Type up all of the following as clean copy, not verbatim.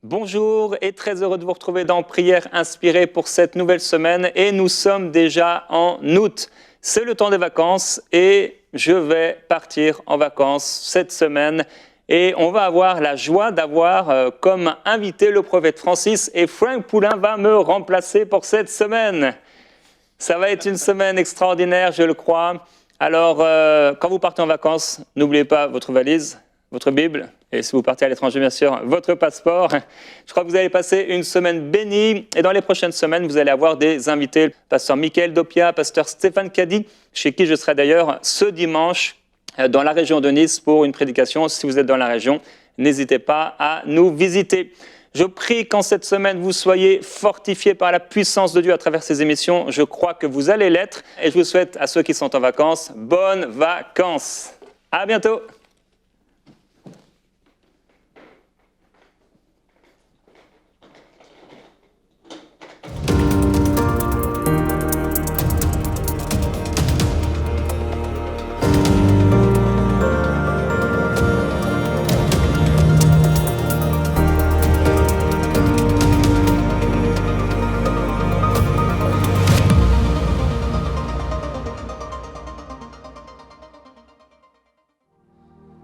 Bonjour et très heureux de vous retrouver dans Prière inspirée pour cette nouvelle semaine et nous sommes déjà en août. C'est le temps des vacances et je vais partir en vacances cette semaine et on va avoir la joie d'avoir comme invité le prophète Francis et Frank Poulin va me remplacer pour cette semaine. Ça va être une semaine extraordinaire, je le crois. Alors, quand vous partez en vacances, n'oubliez pas votre valise, votre Bible, et si vous partez à l'étranger, bien sûr, votre passeport. Je crois que vous allez passer une semaine bénie, et dans les prochaines semaines, vous allez avoir des invités, pasteur Michael Doppia, pasteur Stéphane Caddy, chez qui je serai d'ailleurs ce dimanche dans la région de Nice pour une prédication. Si vous êtes dans la région, n'hésitez pas à nous visiter. Je prie qu'en cette semaine, vous soyez fortifiés par la puissance de Dieu à travers ces émissions. Je crois que vous allez l'être. Et je vous souhaite à ceux qui sont en vacances, bonnes vacances. À bientôt.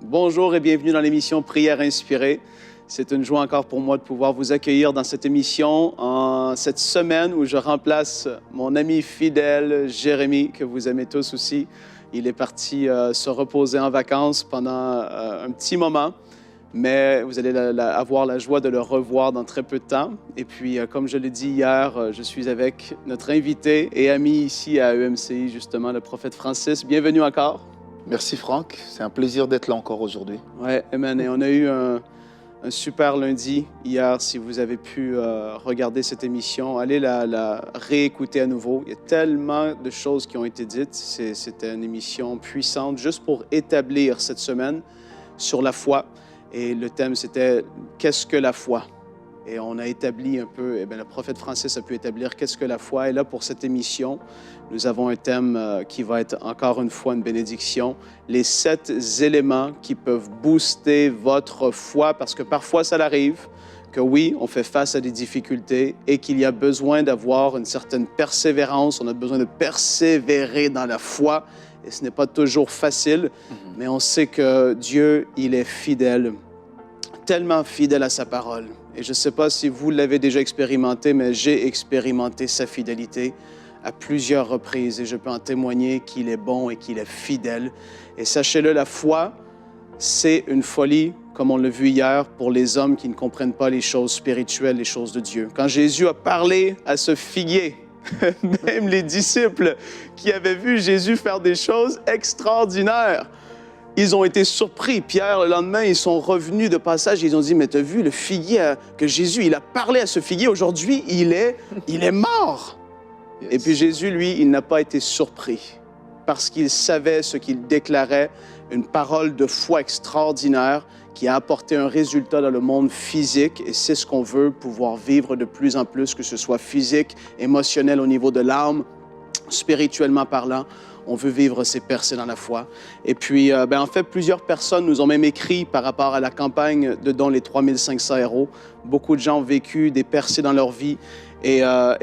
Bonjour et bienvenue dans l'émission Prière inspirée. C'est une joie encore pour moi de pouvoir vous accueillir dans cette émission en cette semaine où je remplace mon ami fidèle Jérémy, que vous aimez tous aussi. Il est parti se reposer en vacances pendant un petit moment, mais vous allez avoir la joie de le revoir dans très peu de temps. Et puis, comme je l'ai dit hier, je suis avec notre invité et ami ici à EMCI, justement, le prophète Francis. Bienvenue encore. Merci Franck, c'est un plaisir d'être là encore aujourd'hui. Oui, amen. Et on a eu un super lundi hier. Si vous avez pu regarder cette émission, allez la réécouter à nouveau. Il y a tellement de choses qui ont été dites. C'était une émission puissante juste pour établir cette semaine sur la foi. Et le thème, c'était « Qu'est-ce que la foi ?» Et on a établi un peu, le prophète Francis a pu établir qu'est-ce que la foi. Et là, pour cette émission, nous avons un thème qui va être encore une fois une bénédiction. Les 7 éléments qui peuvent booster votre foi, parce que parfois ça arrive que oui, on fait face à des difficultés et qu'il y a besoin d'avoir une certaine persévérance. On a besoin de persévérer dans la foi et ce n'est pas toujours facile, mais on sait que Dieu, il est fidèle, tellement fidèle à sa parole. Et je ne sais pas si vous l'avez déjà expérimenté, mais j'ai expérimenté sa fidélité à plusieurs reprises et je peux en témoigner qu'il est bon et qu'il est fidèle. Et sachez-le, la foi, c'est une folie, comme on l'a vu hier, pour les hommes qui ne comprennent pas les choses spirituelles, les choses de Dieu. Quand Jésus a parlé à ce figuier, même les disciples qui avaient vu Jésus faire des choses extraordinaires, ils ont été surpris. Pierre, le lendemain, ils sont revenus de passage et ils ont dit « Mais tu as vu le figuier que Jésus, il a parlé à ce figuier, aujourd'hui, il est mort. » Yes. Et puis Jésus, lui, il n'a pas été surpris parce qu'il savait ce qu'il déclarait, une parole de foi extraordinaire qui a apporté un résultat dans le monde physique et c'est ce qu'on veut pouvoir vivre de plus en plus, que ce soit physique, émotionnel au niveau de l'âme, spirituellement parlant. On veut vivre ces percées dans la foi. Et puis, en fait, plusieurs personnes nous ont même écrit par rapport à la campagne de dons les 3500 héros. Beaucoup de gens ont vécu des percées dans leur vie et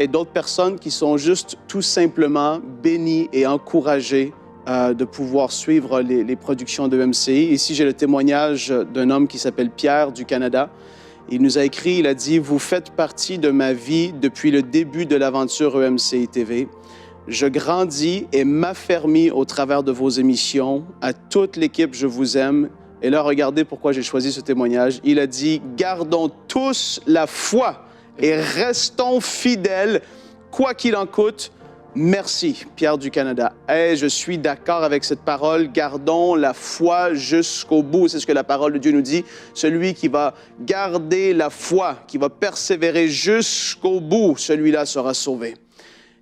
d'autres personnes qui sont juste tout simplement bénies et encouragées de pouvoir suivre les productions de EMCI. Ici, j'ai le témoignage d'un homme qui s'appelle Pierre du Canada. Il nous a écrit, il a dit « Vous faites partie de ma vie depuis le début de l'aventure EMCI TV. Je grandis et m'affermis au travers de vos émissions. À toute l'équipe, je vous aime. » Et là, regardez pourquoi j'ai choisi ce témoignage. Il a dit « Gardons tous la foi et restons fidèles, quoi qu'il en coûte. Merci, Pierre du Canada. » Hey, je suis d'accord avec cette parole. Gardons la foi jusqu'au bout. C'est ce que la parole de Dieu nous dit. Celui qui va garder la foi, qui va persévérer jusqu'au bout, celui-là sera sauvé.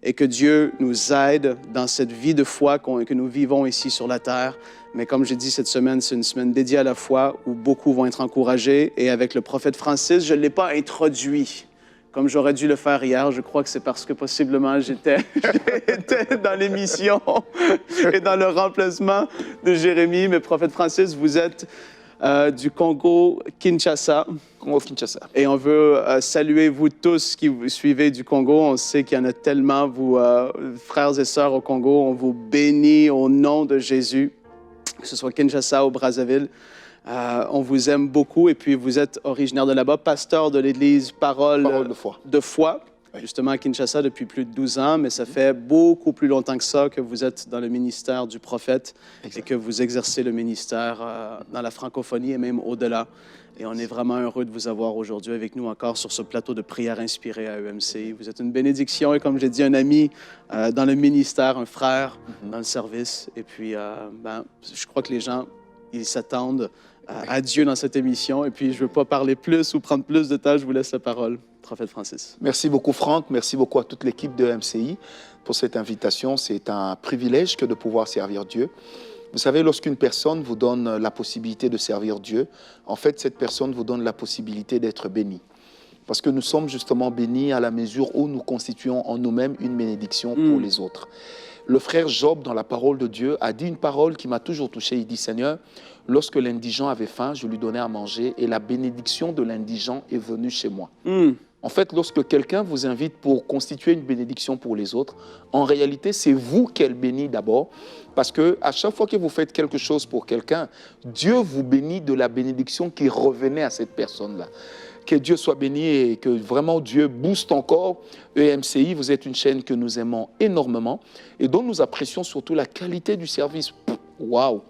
Et que Dieu nous aide dans cette vie de foi que nous vivons ici sur la terre. Mais comme j'ai dit, cette semaine, c'est une semaine dédiée à la foi où beaucoup vont être encouragés. Et avec le prophète Francis, je ne l'ai pas introduit comme j'aurais dû le faire hier. Je crois que c'est parce que possiblement j'étais dans l'émission et dans le remplacement de Jérémy. Mais prophète Francis, vous êtes du Congo-Kinshasa. Congo-Kinshasa. Et on veut saluer vous tous qui vous suivez du Congo. On sait qu'il y en a tellement, vous, frères et sœurs au Congo. On vous bénit au nom de Jésus, que ce soit Kinshasa ou Brazzaville. On vous aime beaucoup et puis vous êtes originaire de là-bas, pasteur de l'église Parole de foi. Justement à Kinshasa depuis plus de 12 ans, mais ça fait beaucoup plus longtemps que ça que vous êtes dans le ministère du prophète et que vous exercez le ministère dans la francophonie et même au-delà. Et on est vraiment heureux de vous avoir aujourd'hui avec nous encore sur ce plateau de prière inspirée à EMCI. Vous êtes une bénédiction et comme j'ai dit, un ami dans le ministère, un frère dans le service. Et puis, je crois que les gens, ils s'attendent à Dieu dans cette émission. Et puis, je ne veux pas parler plus ou prendre plus de temps. Je vous laisse la parole. Prophète Francis. Merci beaucoup Franck, merci beaucoup à toute l'équipe de MCI pour cette invitation. C'est un privilège que de pouvoir servir Dieu. Vous savez, lorsqu'une personne vous donne la possibilité de servir Dieu, en fait, cette personne vous donne la possibilité d'être béni. Parce que nous sommes justement bénis à la mesure où nous constituons en nous-mêmes une bénédiction pour les autres. Le frère Job, dans la parole de Dieu, a dit une parole qui m'a toujours touché. Il dit, Seigneur, lorsque l'indigent avait faim, je lui donnais à manger et la bénédiction de l'indigent est venue chez moi. En fait, lorsque quelqu'un vous invite pour constituer une bénédiction pour les autres, en réalité, c'est vous qu'elle bénit d'abord. Parce qu'à chaque fois que vous faites quelque chose pour quelqu'un, Dieu vous bénit de la bénédiction qui revenait à cette personne-là. Que Dieu soit béni et que vraiment Dieu booste encore EMCI. Vous êtes une chaîne que nous aimons énormément et dont nous apprécions surtout la qualité du service. Waouh!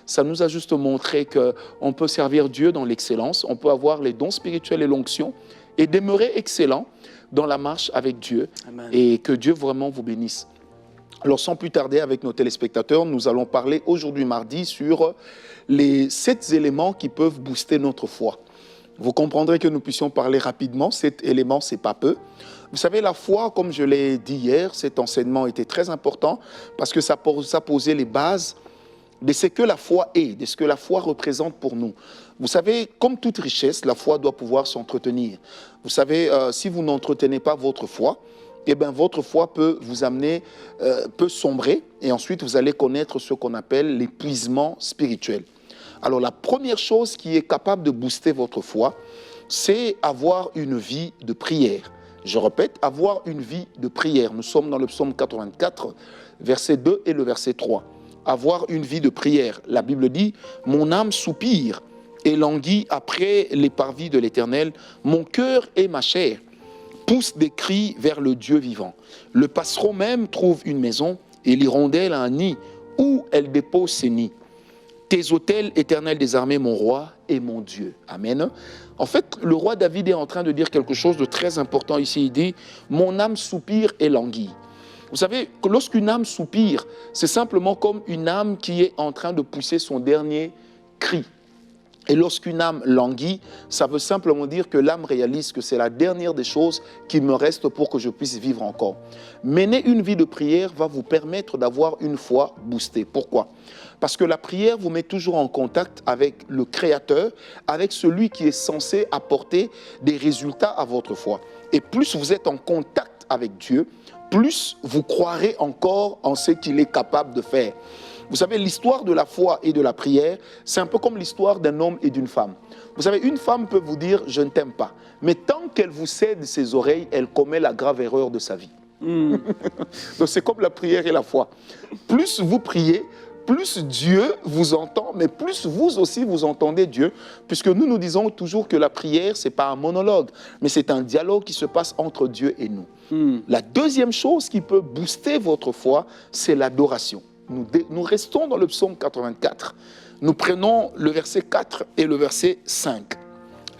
Ça nous a juste montré qu'on peut servir Dieu dans l'excellence, on peut avoir les dons spirituels et l'onction et demeurer excellent dans la marche avec Dieu. Amen. Et que Dieu vraiment vous bénisse. Alors sans plus tarder avec nos téléspectateurs, nous allons parler aujourd'hui mardi sur les 7 éléments qui peuvent booster notre foi. Vous comprendrez que nous puissions parler rapidement. 7 éléments, ce n'est pas peu. Vous savez, la foi, comme je l'ai dit hier, cet enseignement était très important parce que ça posait les bases de ce que la foi est, de ce que la foi représente pour nous. Vous savez, comme toute richesse, la foi doit pouvoir s'entretenir. Vous savez, si vous n'entretenez pas votre foi, eh bien, votre foi peut vous amener, peut sombrer, et ensuite vous allez connaître ce qu'on appelle l'épuisement spirituel. Alors, la première chose qui est capable de booster votre foi, c'est avoir une vie de prière. Je répète, avoir une vie de prière. Nous sommes dans le psaume 84, verset 2 et le verset 3. Avoir une vie de prière. La Bible dit « Mon âme soupire et languit après les parvis de l'Éternel. Mon cœur et ma chair poussent des cris vers le Dieu vivant. Le passereau même trouve une maison et l'hirondelle un nid où elle dépose ses nids. Tes autels, Éternel des armées, mon roi et mon Dieu. » Amen. En fait, le roi David est en train de dire quelque chose de très important ici. Il dit « Mon âme soupire et languit ». Vous savez, que lorsqu'une âme soupire, c'est simplement comme une âme qui est en train de pousser son dernier cri. Et lorsqu'une âme languit, ça veut simplement dire que l'âme réalise que c'est la dernière des choses qui me reste pour que je puisse vivre encore. Mener une vie de prière va vous permettre d'avoir une foi boostée. Pourquoi ? Parce que la prière vous met toujours en contact avec le Créateur, avec celui qui est censé apporter des résultats à votre foi. Et plus vous êtes en contact avec Dieu, plus vous croirez encore en ce qu'il est capable de faire. Vous savez, l'histoire de la foi et de la prière, c'est un peu comme l'histoire d'un homme et d'une femme. Vous savez, une femme peut vous dire « je ne t'aime pas », mais tant qu'elle vous cède ses oreilles, elle commet la grave erreur de sa vie. Donc c'est comme la prière et la foi. Plus vous priez, plus Dieu vous entend, mais plus vous aussi vous entendez Dieu, puisque nous disons toujours que la prière, ce n'est pas un monologue, mais c'est un dialogue qui se passe entre Dieu et nous. La deuxième chose qui peut booster votre foi, c'est l'adoration. Nous restons dans le psaume 84. Nous prenons le verset 4 et le verset 5.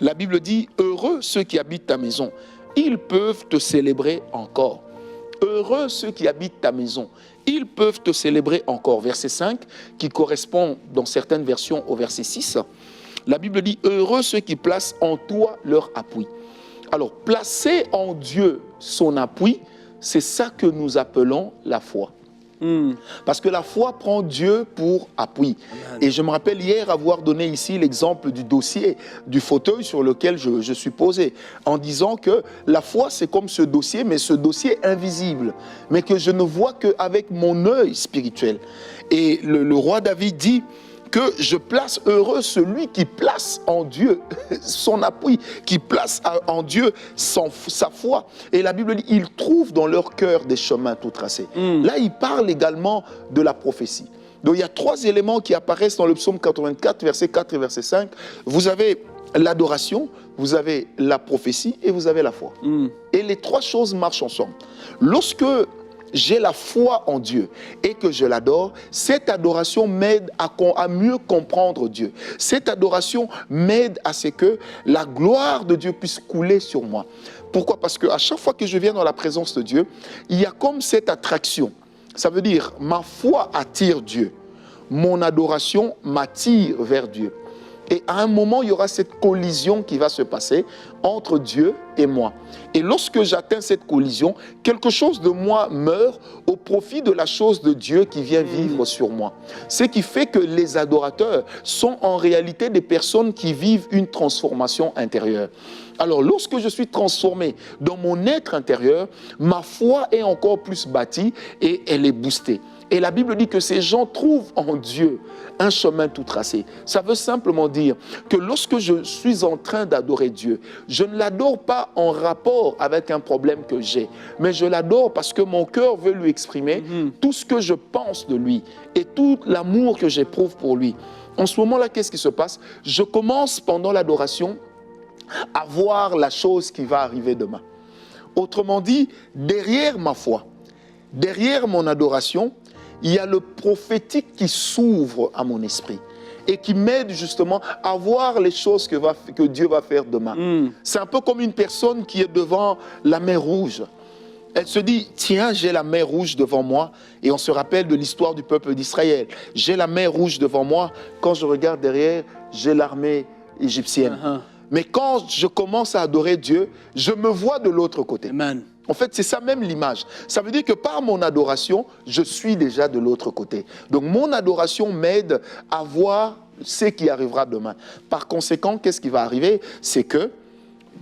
La Bible dit « Heureux ceux qui habitent ta maison, ils peuvent te célébrer encore. » Heureux ceux qui habitent ta maison, ils peuvent te célébrer encore. Verset 5, qui correspond dans certaines versions au verset 6. La Bible dit « Heureux ceux qui placent en toi leur appui. » Alors, placer en Dieu son appui, c'est ça que nous appelons la foi. Parce que la foi prend Dieu pour appui. Amen. Et je me rappelle hier avoir donné ici l'exemple du dossier, du fauteuil sur lequel je suis posé, en disant que la foi c'est comme ce dossier, mais ce dossier invisible, mais que je ne vois qu'avec mon œil spirituel. Et le roi David dit que je place heureux celui qui place en Dieu son appui, qui place en Dieu sa foi. Et la Bible dit, ils trouvent dans leur cœur des chemins tout tracés. Là, il parle également de la prophétie. Donc, il y a 3 éléments qui apparaissent dans le psaume 84, verset 4 et verset 5. Vous avez l'adoration, vous avez la prophétie et vous avez la foi. Et les 3 choses marchent ensemble. Lorsque j'ai la foi en Dieu et que je l'adore, cette adoration m'aide à mieux comprendre Dieu. Cette adoration m'aide à ce que la gloire de Dieu puisse couler sur moi. Pourquoi? Parce qu'à chaque fois que je viens dans la présence de Dieu, il y a comme cette attraction. Ça veut dire, ma foi attire Dieu. Mon adoration m'attire vers Dieu. Et à un moment, il y aura cette collision qui va se passer entre Dieu et moi. Et lorsque j'atteins cette collision, quelque chose de moi meurt au profit de la chose de Dieu qui vient vivre sur moi. Ce qui fait que les adorateurs sont en réalité des personnes qui vivent une transformation intérieure. Alors, lorsque je suis transformé dans mon être intérieur, ma foi est encore plus bâtie et elle est boostée. Et la Bible dit que ces gens trouvent en Dieu un chemin tout tracé. Ça veut simplement dire que lorsque je suis en train d'adorer Dieu, je ne l'adore pas en rapport avec un problème que j'ai, mais je l'adore parce que mon cœur veut lui exprimer tout ce que je pense de lui et tout l'amour que j'éprouve pour lui. En ce moment-là, qu'est-ce qui se passe? Je commence pendant l'adoration à voir la chose qui va arriver demain. Autrement dit, derrière ma foi, derrière mon adoration, il y a le prophétique qui s'ouvre à mon esprit et qui m'aide justement à voir les choses que Dieu va faire demain. C'est un peu comme une personne qui est devant la mer Rouge. Elle se dit, tiens, j'ai la mer Rouge devant moi. Et on se rappelle de l'histoire du peuple d'Israël. J'ai la mer Rouge devant moi. Quand je regarde derrière, j'ai l'armée égyptienne. Mais quand je commence à adorer Dieu, je me vois de l'autre côté. Amen. En fait, c'est ça même l'image. Ça veut dire que par mon adoration, je suis déjà de l'autre côté. Donc, mon adoration m'aide à voir ce qui arrivera demain. Par conséquent, qu'est-ce qui va arriver? C'est que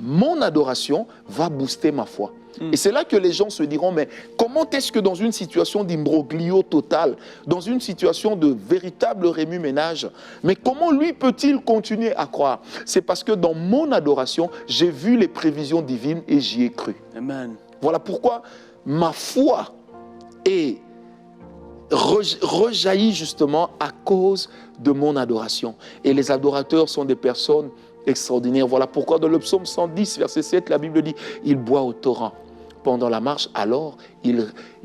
mon adoration va booster ma foi. Et c'est là que les gens se diront, mais comment est-ce que dans une situation d'imbroglio total, dans une situation de véritable remue-ménage, mais comment lui peut-il continuer à croire? C'est parce que dans mon adoration, j'ai vu les prévisions divines et j'y ai cru. Amen. Voilà pourquoi ma foi est rejaillit justement à cause de mon adoration. Et les adorateurs sont des personnes extraordinaires. Voilà pourquoi dans le psaume 110, verset 7, la Bible dit « Il boit au torrent pendant la marche, alors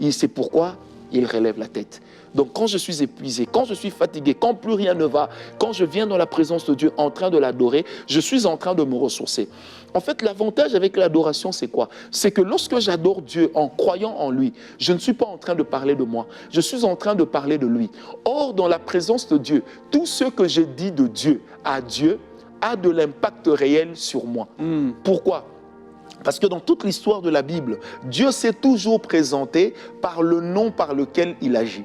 c'est pourquoi il relève la tête. » Donc quand je suis épuisé, quand je suis fatigué, quand plus rien ne va, quand je viens dans la présence de Dieu en train de l'adorer, je suis en train de me ressourcer. En fait, l'avantage avec l'adoration, c'est quoi? C'est que lorsque j'adore Dieu en croyant en lui, je ne suis pas en train de parler de moi, je suis en train de parler de lui. Or, dans la présence de Dieu, tout ce que j'ai dit de Dieu à Dieu a de l'impact réel sur moi. Pourquoi? Parce que dans toute l'histoire de la Bible, Dieu s'est toujours présenté par le nom par lequel il agit.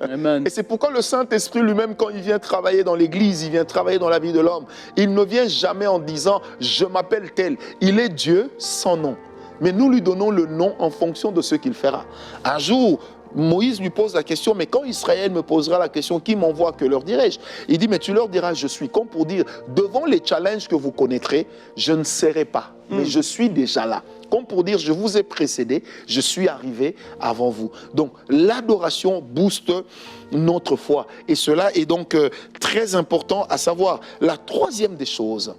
Amen. Et c'est pourquoi le Saint-Esprit lui-même, quand il vient travailler dans l'Église, il vient travailler dans la vie de l'homme, il ne vient jamais en disant « je m'appelle tel ». Il est Dieu sans nom. Mais nous lui donnons le nom en fonction de ce qu'il fera. Un jour, Moïse lui pose la question, mais quand Israël me posera la question, qui m'envoie, que leur dirai-je? Il dit, mais tu leur diras, je suis, comme pour dire, devant les challenges que vous connaîtrez, je ne serai pas, mais je suis déjà là. Comme pour dire, je vous ai précédé, je suis arrivé avant vous. Donc, l'adoration booste notre foi. Et cela est donc très important à savoir. La troisième des choses,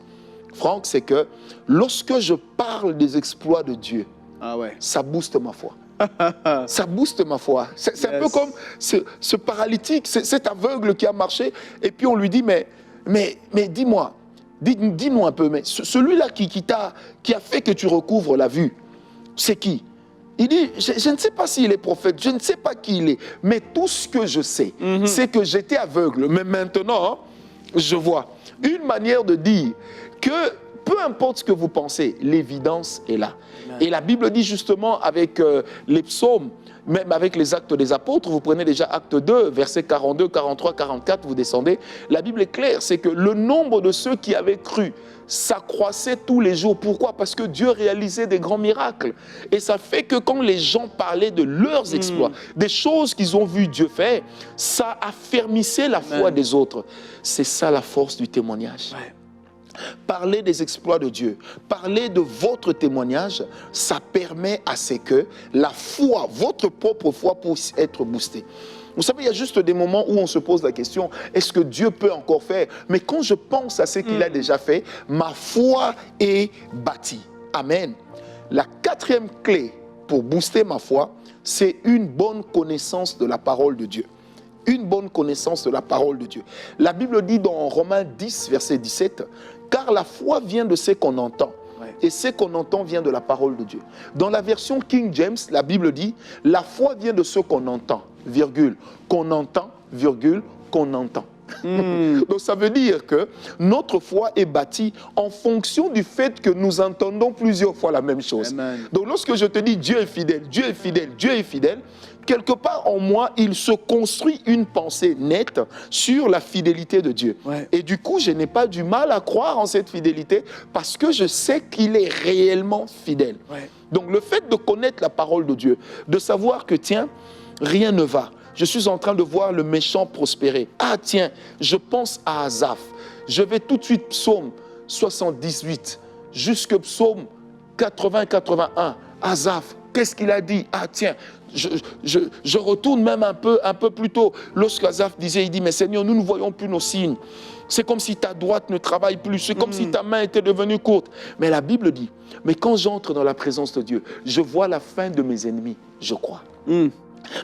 Franck, c'est que lorsque je parle des exploits de Dieu, ça booste ma foi. Ça booste ma foi. C'est un peu comme ce paralytique, cet aveugle qui a marché, et puis on lui dit, mais dis-moi, dis-nous un peu, mais celui-là qui a fait que tu recouvres la vue, c'est qui? Il dit, je ne sais pas s'il est prophète, je ne sais pas qui il est, mais tout ce que je sais, c'est que j'étais aveugle, mais maintenant, je vois. Une manière de dire que peu importe ce que vous pensez, l'évidence est là. Amen. Et la Bible dit justement avec les psaumes, même avec les actes des apôtres, vous prenez déjà acte 2, versets 42, 43, 44, vous descendez. La Bible est claire, c'est que le nombre de ceux qui avaient cru s'accroissait tous les jours. Pourquoi? Parce que Dieu réalisait des grands miracles. Et ça fait que quand les gens parlaient de leurs exploits, des choses qu'ils ont vu Dieu faire, ça affermissait la foi des autres. C'est ça la force du témoignage. Ouais. Parler des exploits de Dieu, parler de votre témoignage, ça permet à ce que la foi, votre propre foi, puisse être boostée. Vous savez, il y a juste des moments où on se pose la question, est-ce que Dieu peut encore faire? Mais quand je pense à ce qu'il a déjà fait, ma foi est bâtie. Amen. La quatrième clé pour booster ma foi, c'est une bonne connaissance de la parole de Dieu. Une bonne connaissance de la parole de Dieu. La Bible dit dans Romains 10, verset 17, « Car la foi vient de ce qu'on entend, et ce qu'on entend vient de la parole de Dieu. » Dans la version King James, la Bible dit, « La foi vient de ce qu'on entend, virgule, qu'on entend, virgule, qu'on entend. » Donc ça veut dire que notre foi est bâtie en fonction du fait que nous entendons plusieurs fois la même chose. Amen. Donc lorsque je te dis Dieu est fidèle, Dieu est fidèle, Dieu est fidèle, quelque part en moi, il se construit une pensée nette sur la fidélité de Dieu. Ouais. Et du coup, je n'ai pas du mal à croire en cette fidélité parce que je sais qu'il est réellement fidèle. Ouais. Donc le fait de connaître la parole de Dieu, de savoir que tiens, rien ne va. Je suis en train de voir le méchant prospérer. Ah tiens, je pense à Asaph. Je vais tout de suite psaume 78 jusque psaume 80-81. Asaph, qu'est-ce qu'il a dit? Ah tiens, je retourne même un peu plus tôt. Lorsqu'Asaph disait, il dit, mais Seigneur, nous ne voyons plus nos signes. C'est comme si ta droite ne travaille plus. C'est comme si ta main était devenue courte. Mais la Bible dit, mais quand j'entre dans la présence de Dieu, je vois la fin de mes ennemis, je crois.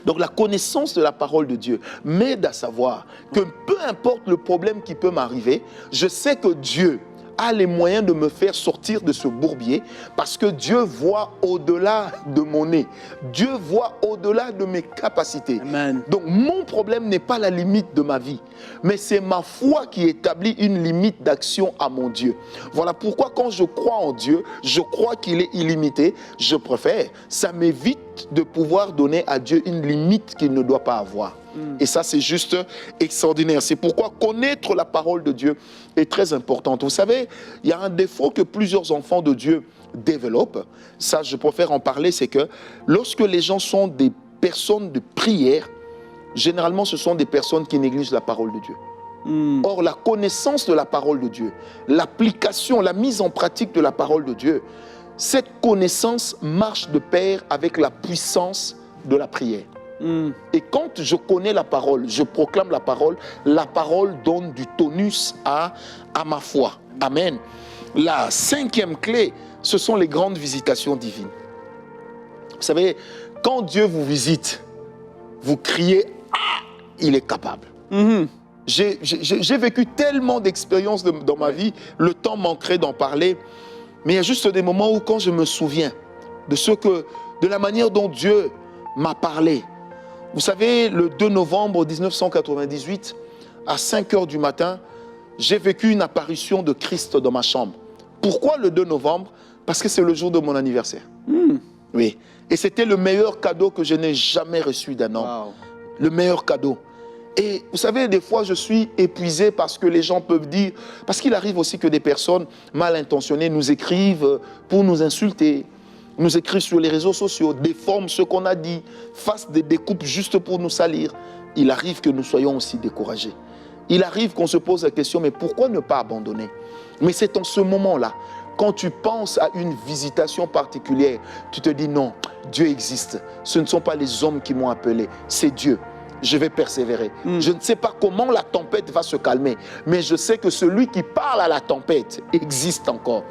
Donc la connaissance de la parole de Dieu m'aide à savoir que peu importe le problème qui peut m'arriver, je sais que Dieu a les moyens de me faire sortir de ce bourbier parce que Dieu voit au-delà de mon nez. Dieu voit au-delà de mes capacités. Amen. Donc mon problème n'est pas la limite de ma vie, mais c'est ma foi qui établit une limite d'action à mon Dieu. Voilà pourquoi quand je crois en Dieu, je crois qu'il est illimité, je préfère. Ça m'évite de pouvoir donner à Dieu une limite qu'il ne doit pas avoir. Et ça, c'est juste extraordinaire. C'est pourquoi connaître la parole de Dieu est très important. Vous savez, il y a un défaut que plusieurs enfants de Dieu développent. Ça, je préfère en parler, c'est que lorsque les gens sont des personnes de prière, généralement, ce sont des personnes qui négligent la parole de Dieu. Or, la connaissance de la parole de Dieu, l'application, la mise en pratique de la parole de Dieu, cette connaissance marche de pair avec la puissance de la prière. Et quand je connais la parole, je proclame la parole donne du tonus à ma foi. Amen. La cinquième clé, ce sont les grandes visitations divines. Vous savez, quand Dieu vous visite, vous criez « Ah, il est capable ». J'ai vécu tellement d'expériences dans ma vie, le temps manquerait d'en parler, mais il y a juste des moments où quand je me souviens de la manière dont Dieu m'a parlé. Vous savez, le 2 novembre 1998, à 5 h du matin, j'ai vécu une apparition de Christ dans ma chambre. Pourquoi le 2 novembre? Parce que c'est le jour de mon anniversaire. Oui. Et c'était le meilleur cadeau que je n'ai jamais reçu d'un homme. Wow. Le meilleur cadeau. Et vous savez, des fois, je suis épuisé parce que les gens peuvent dire... Parce qu'il arrive aussi que des personnes mal intentionnées nous écrivent pour nous insulter, nous écrivent sur les réseaux sociaux, déforment ce qu'on a dit, fassent des découpes juste pour nous salir. Il arrive que nous soyons aussi découragés. Il arrive qu'on se pose la question, mais pourquoi ne pas abandonner? Mais c'est en ce moment-là, quand tu penses à une visitation particulière, tu te dis non, Dieu existe. Ce ne sont pas les hommes qui m'ont appelé, c'est Dieu. Je vais persévérer. Je ne sais pas comment la tempête va se calmer, mais je sais que celui qui parle à la tempête existe encore.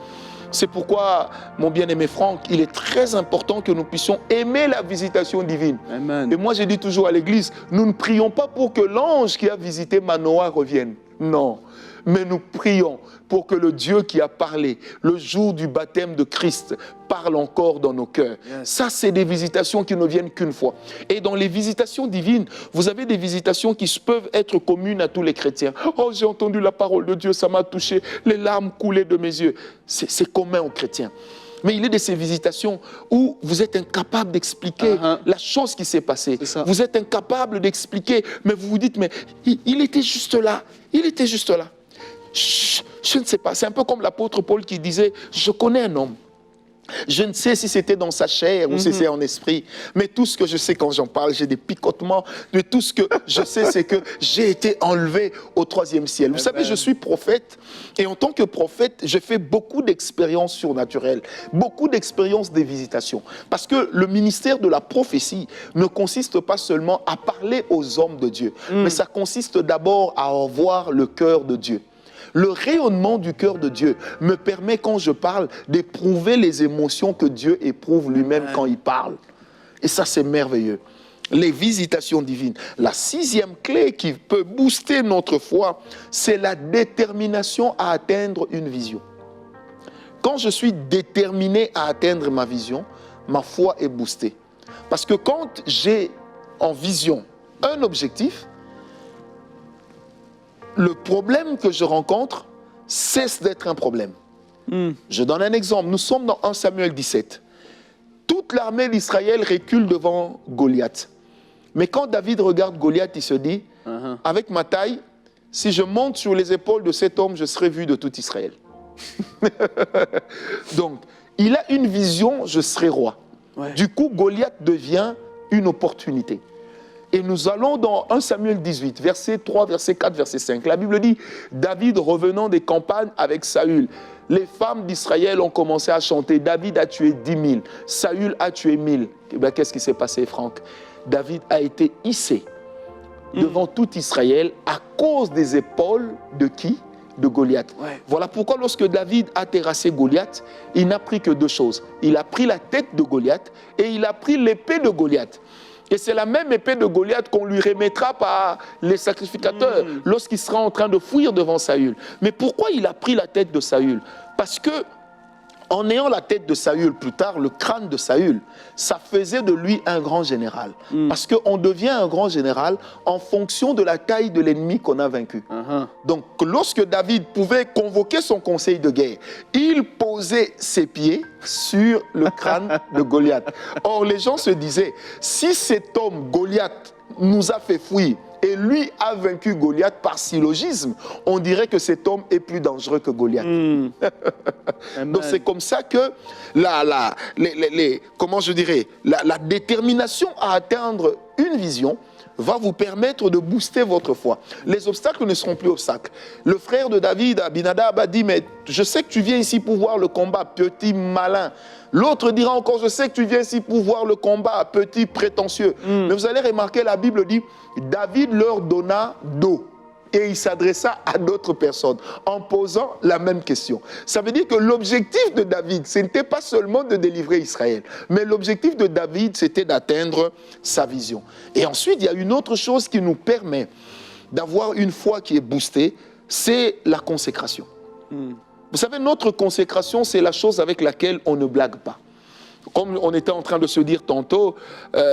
C'est pourquoi, mon bien-aimé Franck, il est très important que nous puissions aimer la visitation divine. Amen. Et moi, je dis toujours à l'église, nous ne prions pas pour que l'ange qui a visité Manoah revienne. Non. mais nous prions pour que le Dieu qui a parlé le jour du baptême de Christ parle encore dans nos cœurs. Yes. Ça, c'est des visitations qui ne viennent qu'une fois. Et dans les visitations divines, vous avez des visitations qui peuvent être communes à tous les chrétiens. Oh, j'ai entendu la parole de Dieu, ça m'a touché, les larmes coulaient de mes yeux. C'est commun aux chrétiens. Mais il est de ces visitations où vous êtes incapable d'expliquer la chose qui s'est passée. Vous êtes incapable d'expliquer, mais vous vous dites, mais il était juste là. Il était juste là. Je ne sais pas. C'est un peu comme l'apôtre Paul qui disait, je connais un homme. Je ne sais si c'était dans sa chair ou si c'est en esprit, mais tout ce que je sais quand j'en parle, j'ai des picotements, mais tout ce que je sais, c'est que j'ai été enlevé au 3e ciel. Vous savez, je suis prophète, et en tant que prophète, je fais beaucoup d'expériences surnaturelles, beaucoup d'expériences des visitations, parce que le ministère de la prophétie ne consiste pas seulement à parler aux hommes de Dieu, mais ça consiste d'abord à avoir le cœur de Dieu. Le rayonnement du cœur de Dieu me permet, quand je parle, d'éprouver les émotions que Dieu éprouve lui-même quand il parle. Et ça, c'est merveilleux. Les visitations divines. La 6e clé qui peut booster notre foi, c'est la détermination à atteindre une vision. Quand je suis déterminé à atteindre ma vision, ma foi est boostée. Parce que quand j'ai en vision un objectif, le problème que je rencontre cesse d'être un problème. Je donne un exemple. Nous sommes dans 1 Samuel 17. Toute l'armée d'Israël recule devant Goliath. Mais quand David regarde Goliath, il se dit, avec ma taille, si je monte sur les épaules de cet homme, je serai vu de tout Israël. Donc, il a une vision, je serai roi. Ouais. Du coup, Goliath devient une opportunité. Et nous allons dans 1 Samuel 18, verset 3, verset 4, verset 5. La Bible dit, David revenant des campagnes avec Saül. Les femmes d'Israël ont commencé à chanter, David a tué 10 000, Saül a tué 1000. Eh bien, qu'est-ce qui s'est passé, Franck? David a été hissé devant tout Israël à cause des épaules de qui? De Goliath. Ouais. Voilà pourquoi lorsque David a terrassé Goliath, il n'a pris que 2 choses. Il a pris la tête de Goliath et il a pris l'épée de Goliath. Et c'est la même épée de Goliath qu'on lui remettra par les sacrificateurs lorsqu'il sera en train de fuir devant Saül. Mais pourquoi il a pris la tête de Saül? Parce que, en ayant la tête de Saül, plus tard, le crâne de Saül, ça faisait de lui un grand général. Parce qu'on devient un grand général en fonction de la taille de l'ennemi qu'on a vaincu. Donc, lorsque David pouvait convoquer son conseil de guerre, il posait ses pieds sur le crâne de Goliath. Or, les gens se disaient, si cet homme, Goliath, nous a fait fuir, et lui a vaincu Goliath par syllogisme, on dirait que cet homme est plus dangereux que Goliath. Donc c'est comme ça que la détermination à atteindre une vision va vous permettre de booster votre foi. Les obstacles ne seront plus obstacles. Le frère de David, Abinadab, a dit, mais je sais que tu viens ici pour voir le combat, petit malin. L'autre dira encore, je sais que tu viens ici pour voir le combat, petit prétentieux. Mais vous allez remarquer, la Bible dit, David leur donna d'eau. Et il s'adressa à d'autres personnes en posant la même question. Ça veut dire que l'objectif de David, ce n'était pas seulement de délivrer Israël, mais l'objectif de David, c'était d'atteindre sa vision. Et ensuite, il y a une autre chose qui nous permet d'avoir une foi qui est boostée, c'est la consécration. Vous savez, notre consécration, c'est la chose avec laquelle on ne blague pas. Comme on était en train de se dire tantôt,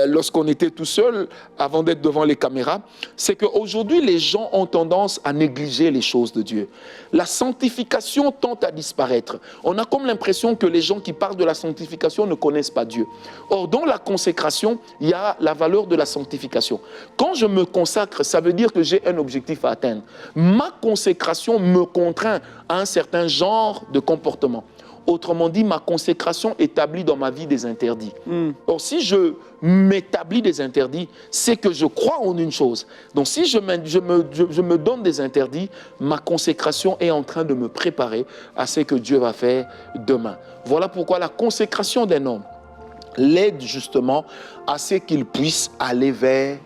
lorsqu'on était tout seul, avant d'être devant les caméras, c'est qu'aujourd'hui, les gens ont tendance à négliger les choses de Dieu. La sanctification tend à disparaître. On a comme l'impression que les gens qui parlent de la sanctification ne connaissent pas Dieu. Or, dans la consécration, il y a la valeur de la sanctification. Quand je me consacre, ça veut dire que j'ai un objectif à atteindre. Ma consécration me contraint à un certain genre de comportement. Autrement dit, ma consécration établit dans ma vie des interdits. Or, si je m'établis des interdits, c'est que je crois en une chose. Donc, si je me donne des interdits, ma consécration est en train de me préparer à ce que Dieu va faire demain. Voilà pourquoi la consécration d'un homme l'aide justement à ce qu'il puisse aller vers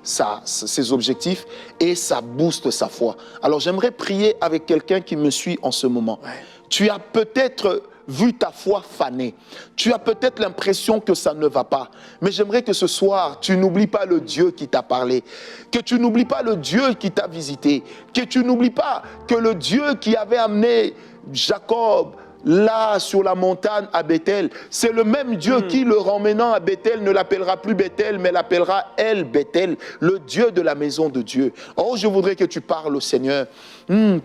ses objectifs et ça booste sa foi. Alors, j'aimerais prier avec quelqu'un qui me suit en ce moment. Ouais. Tu as peut-être vu ta foi faner. Tu as peut-être l'impression que ça ne va pas. Mais j'aimerais que ce soir, tu n'oublies pas le Dieu qui t'a parlé. Que tu n'oublies pas le Dieu qui t'a visité. Que tu n'oublies pas que le Dieu qui avait amené Jacob là sur la montagne à Bethel, c'est le même Dieu qui, le ramènant à Bethel, ne l'appellera plus Bethel, mais l'appellera El Bethel, le Dieu de la maison de Dieu. Oh, je voudrais que tu parles au Seigneur.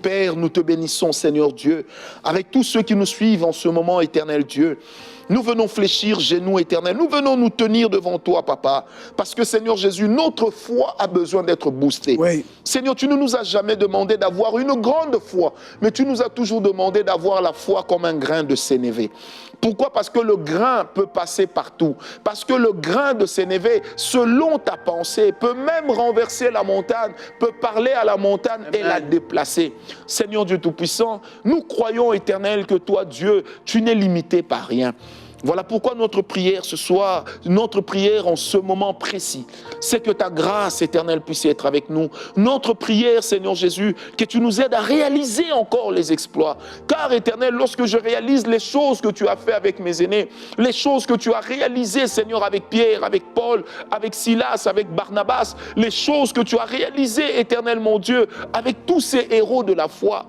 Père, nous te bénissons, Seigneur Dieu, avec tous ceux qui nous suivent en ce moment, éternel Dieu. Nous venons fléchir, genoux éternels. Nous venons nous tenir devant toi, Papa. Parce que, Seigneur Jésus, notre foi a besoin d'être boostée. Oui. Seigneur, tu ne nous as jamais demandé d'avoir une grande foi, mais tu nous as toujours demandé d'avoir la foi comme un grain de sénévé. Pourquoi? Parce que le grain peut passer partout. Parce que le grain de sénévé, selon ta pensée, peut même renverser la montagne, peut parler à la montagne et la déplacer. Seigneur Dieu Tout-Puissant, nous croyons, éternel, que toi, Dieu, tu n'es limité par rien. Voilà pourquoi notre prière ce soir, notre prière en ce moment précis, c'est que ta grâce éternelle puisse être avec nous. Notre prière, Seigneur Jésus, que tu nous aides à réaliser encore les exploits. Car, éternel, lorsque je réalise les choses que tu as fait avec mes aînés, les choses que tu as réalisées, Seigneur, avec Pierre, avec Paul, avec Silas, avec Barnabas, les choses que tu as réalisées, éternel mon Dieu, avec tous ces héros de la foi,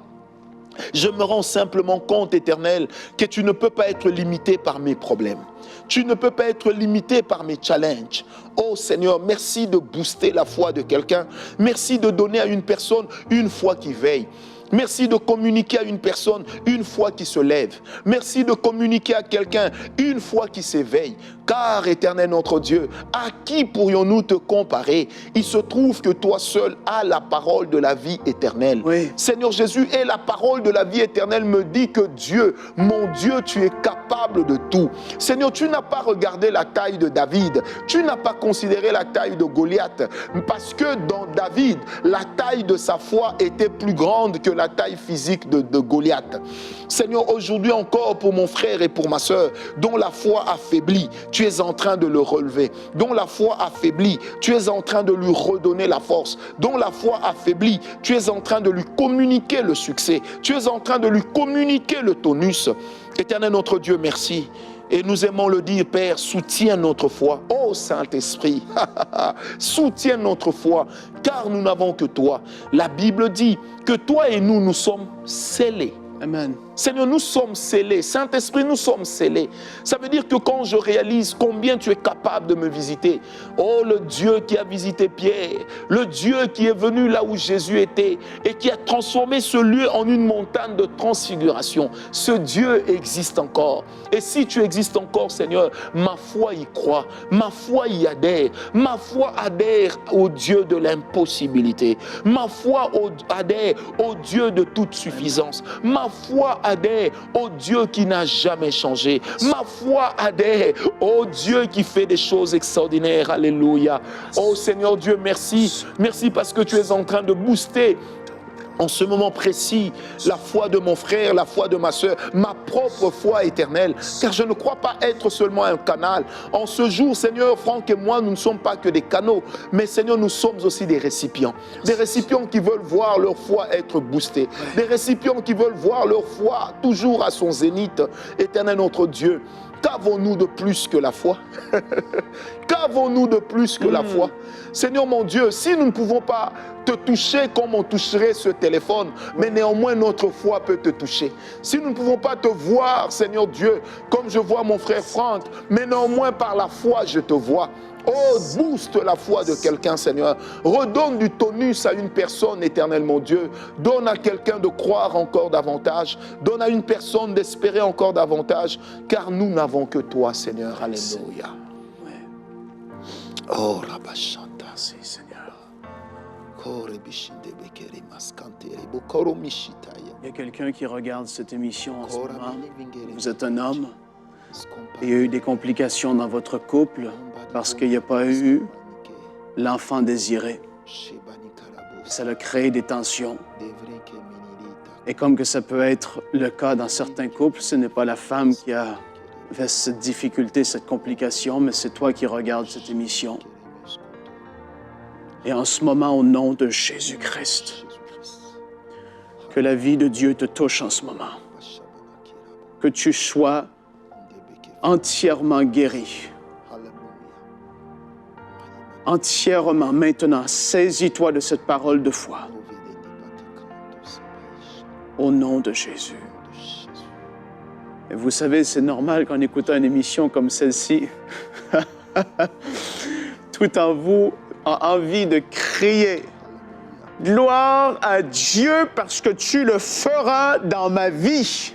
je me rends simplement compte, éternel, que tu ne peux pas être limité par mes problèmes. Tu ne peux pas être limité par mes challenges. Oh Seigneur, merci de booster la foi de quelqu'un. Merci de donner à une personne une foi qui veille. Merci de communiquer à une personne une foi qui se lève. Merci de communiquer à quelqu'un une foi qui s'éveille. Car, éternel notre Dieu, à qui pourrions-nous te comparer? Il se trouve que toi seul as la parole de la vie éternelle. Oui. Seigneur Jésus, et la parole de la vie éternelle me dit que Dieu, mon Dieu, tu es capable de tout. Seigneur, tu n'as pas regardé la taille de David. Tu n'as pas considéré la taille de Goliath. Parce que dans David, la taille de sa foi était plus grande que la taille physique de Goliath. Seigneur, aujourd'hui encore pour mon frère et pour ma soeur, dont la foi affaiblit, tu es en train de le relever. Dont la foi affaiblit, tu es en train de lui redonner la force. Dont la foi affaiblit, tu es en train de lui communiquer le succès. Tu es en train de lui communiquer le tonus. Éternel notre Dieu, merci. Et nous aimons le dire, Père, soutiens notre foi. Oh Saint-Esprit, soutiens notre foi, car nous n'avons que toi. La Bible dit que toi et nous, nous sommes scellés. Amen. Seigneur, nous sommes scellés. Saint-Esprit, nous sommes scellés. Ça veut dire que quand je réalise combien tu es capable de me visiter, oh, le Dieu qui a visité Pierre, le Dieu qui est venu là où Jésus était et qui a transformé ce lieu en une montagne de transfiguration, ce Dieu existe encore. Et si tu existes encore, Seigneur, ma foi y croit, ma foi y adhère, ma foi adhère au Dieu de l'impossibilité, ma foi adhère au Dieu de toute suffisance, ma foi adhère au Dieu qui n'a jamais changé. Ma foi adhère au Dieu qui fait des choses extraordinaires. Alléluia. Oh Seigneur Dieu, merci. Merci parce que tu es en train de booster en ce moment précis la foi de mon frère, la foi de ma soeur, ma propre foi éternelle. Car je ne crois pas être seulement un canal. En ce jour, Seigneur, Franck et moi, nous ne sommes pas que des canaux. Mais Seigneur, nous sommes aussi des récipients. Des récipients qui veulent voir leur foi être boostée. Des récipients qui veulent voir leur foi toujours à son zénith. Éternel notre Dieu, qu'avons-nous de plus que la foi? Qu'avons-nous de plus que la foi? Seigneur mon Dieu, si nous ne pouvons pas te toucher comme on toucherait ce téléphone, mais néanmoins notre foi peut te toucher. Si nous ne pouvons pas te voir, Seigneur Dieu, comme je vois mon frère Franck, mais néanmoins par la foi je te vois. Oh, booste la foi de quelqu'un, Seigneur. Redonne du tonus à une personne, éternel mon Dieu. Donne à quelqu'un de croire encore davantage. Donne à une personne d'espérer encore davantage. Car nous n'avons que toi, Seigneur. Alléluia. Oh, Rabashanta. Merci, Seigneur. Il y a quelqu'un qui regarde cette émission en ce moment. Vous êtes un homme. Il y a eu des complications dans votre couple parce qu'il n'y a pas eu l'enfant désiré. Ça a créé des tensions. Et comme que ça peut être le cas dans certains couples, ce n'est pas la femme qui a fait cette difficulté, cette complication, mais c'est toi qui regardes cette émission. Et en ce moment, au nom de Jésus-Christ, que la vie de Dieu te touche en ce moment. que tu sois entièrement guéri. Entièrement maintenant, saisis-toi de cette parole de foi. Au nom de Jésus. Et vous savez, c'est normal qu'en écoutant une émission comme celle-ci, tout en vous a envie de crier « Gloire à Dieu parce que tu le feras dans ma vie ».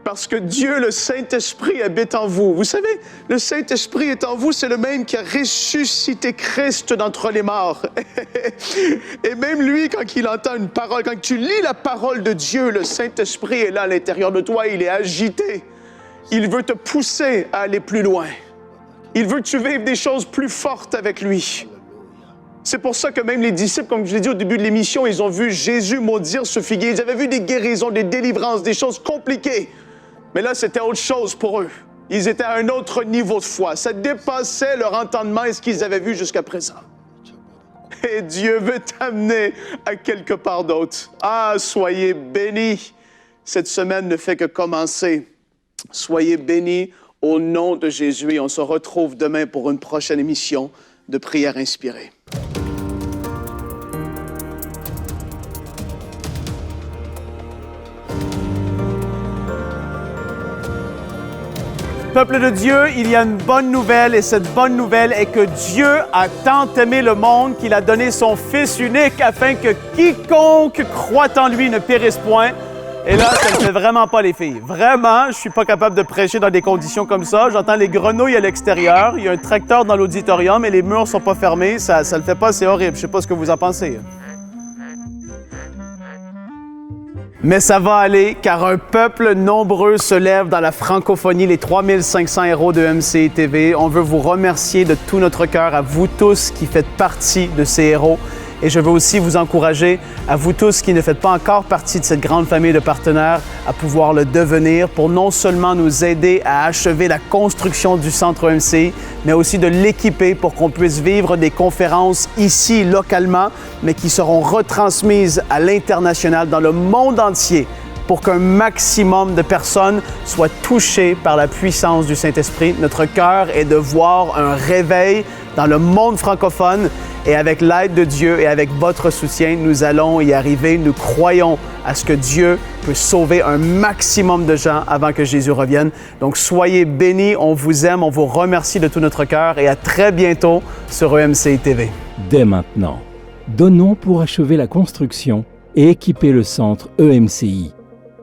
Parce que Dieu, le Saint-Esprit, habite en vous. Vous savez, le Saint-Esprit est en vous, c'est le même qui a ressuscité Christ d'entre les morts. Et même lui, quand il entend une parole, quand tu lis la parole de Dieu, le Saint-Esprit est là à l'intérieur de toi, il est agité. Il veut te pousser à aller plus loin. Il veut que tu vives des choses plus fortes avec lui. C'est pour ça que même les disciples, comme je l'ai dit au début de l'émission, ils ont vu Jésus maudire ce figuier. Ils avaient vu des guérisons, des délivrances, des choses compliquées. Mais là, c'était autre chose pour eux. Ils étaient à un autre niveau de foi. Ça dépassait leur entendement et ce qu'ils avaient vu jusqu'à présent. Et Dieu veut t'amener à quelque part d'autre. Ah, soyez bénis. Cette semaine ne fait que commencer. Soyez bénis au nom de Jésus et on se retrouve demain pour une prochaine émission de Prière inspirée. Peuple de Dieu, il y a une bonne nouvelle et cette bonne nouvelle est que Dieu a tant aimé le monde qu'il a donné son Fils unique afin que quiconque croit en lui ne périsse point. Et là, ça ne fait vraiment pas les filles. Vraiment, je suis pas capable de prêcher dans des conditions comme ça. J'entends les grenouilles à l'extérieur, il y a un tracteur dans l'auditorium et les murs sont pas fermés. Ça le fait pas, c'est horrible. Je sais pas ce que vous en pensez. Mais ça va aller, car un peuple nombreux se lève dans la francophonie, les 3500 héros de MCI TV. On veut vous remercier de tout notre cœur, à vous tous qui faites partie de ces héros. Et je veux aussi vous encourager, à vous tous qui ne faites pas encore partie de cette grande famille de partenaires, à pouvoir le devenir pour non seulement nous aider à achever la construction du centre MCI, mais aussi de l'équiper pour qu'on puisse vivre des conférences ici, localement, mais qui seront retransmises à l'international, dans le monde entier, pour qu'un maximum de personnes soient touchées par la puissance du Saint-Esprit. Notre cœur est de voir un réveil dans le monde francophone. Et avec l'aide de Dieu et avec votre soutien, nous allons y arriver. Nous croyons à ce que Dieu peut sauver un maximum de gens avant que Jésus revienne. Donc, soyez bénis, on vous aime, on vous remercie de tout notre cœur et à très bientôt sur EMCI TV. Dès maintenant, donnons pour achever la construction et équiper le centre EMCI.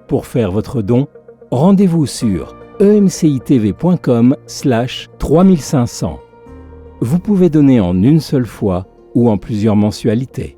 Pour faire votre don, rendez-vous sur emcitv.com/3500. Vous pouvez donner en une seule fois ou en plusieurs mensualités.